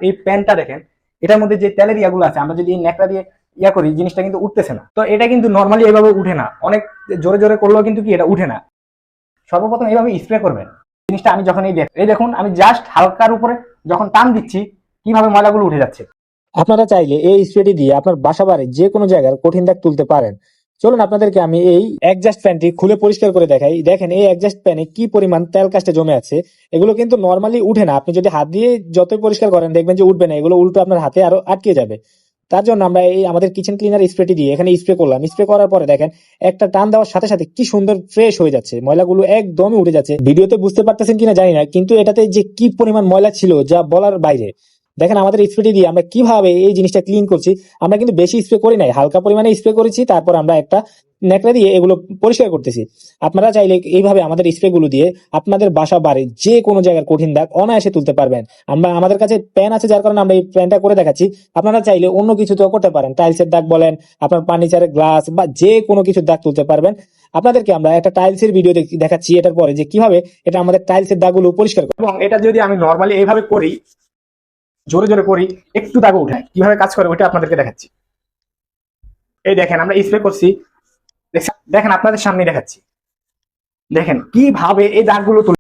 এই প্যানটা দেখেন, এটার মধ্যে যে তেলের ইয়াগুলো আছে, আমরা যদি এই ন্যাকড়া দিয়ে করি, জিনিসটা কিন্তু উঠতেছে না। তো এটা কিন্তু নর্মালি এইভাবে উঠে না, অনেক জোরে জোরে করলেও কিন্তু কি এটা উঠে না। সর্বপ্রথম এইভাবে স্প্রে করবেন। জিনিসটা আমি যখন এই দেখুন, আমি জাস্ট হালকার উপরে যখন টান দিচ্ছি, কিভাবে ময়লাগুলো উঠে যাচ্ছে। আপনারা চাইলে এই স্প্রেটি দিয়ে আপনার বাসা বাড়ির যে কোনো জায়গার কঠিন দাগ তুলতে পারেন। চলুন আপনাদেরকে আমি এই এক্সজস্ট ফ্যানটি খুলে পরিষ্কার করে দেখাই। দেখেন এই এক্সজস্ট ফ্যানে কি পরিমাণ তেল কাস্টে জমে আছে। এগুলো কিন্তু নর্মালি উঠে না, আপনি যদি হাত দিয়ে যতই পরিষ্কার করেন দেখবেন যে উঠবে না, এগুলো উল্টো আপনার হাতে আরো আটকে যাবে। তার জন্য আমরা এই আমাদের কিচেন ক্লিনার স্প্রেটি দিয়ে এখানে স্প্রে করলাম। স্প্রে করার পরে দেখেন একটা টান দেওয়ার সাথে সাথে কি সুন্দর ফ্রেশ হয়ে যাচ্ছে, ময়লাগুলো একদমই উঠে যাচ্ছে। ভিডিওতে বুঝতে পারতেছেন কিনা জানি না, কিন্তু এটাতে যে কি পরিমাণ ময়লা ছিল যা বলার বাইরে। দেখেন আমাদের স্প্রেটি দিয়ে আমরা কিভাবে এই জিনিসটা ক্লিন করছি। আমরা কিন্তু বেশি স্প্রে করি নাই, হালকা পরিমাণে স্প্রে করেছি, তারপর আমরা একটা ন্যাকড়া দিয়ে এগুলো পরিষ্কার করতেছি। আপনারা চাইলে এইভাবে আমাদের স্প্রে গুলো দিয়ে আপনাদের বাসা বাড়ি যে কোনো জায়গার কঠিন দাগ অনায়াসে তুলতে পারবেন। আমরা আমাদের কাছে প্যান আছে, যার কারণে আমরা এই প্যানটা করে দেখাচ্ছি। আপনারা চাইলে অন্য কিছুতেও করতে পারেন, টাইলসের দাগ বলেন, আপনার ফার্নিচারের গ্লাস বা যে কোনো কিছুর দাগ তুলতে পারবেন। আপনাদেরকে আমরা একটা টাইলসের ভিডিও দেখাচ্ছি এটার পরে, যে কিভাবে এটা আমাদের টাইলসের দাগগুলো পরিষ্কার করে। এবং এটা যদি আমি নর্মালি এইভাবে করি, জোরে জোরে করি, একটু দাগও উঠায়, কিভাবে কাজ করে ওইটা আপনাদেরকে দেখাচ্ছি। এই দেখেন আমরা স্প্রে করছি, দেখেন আপনাদের সামনে দেখাচ্ছি, দেখেন কিভাবে এই দাগগুলো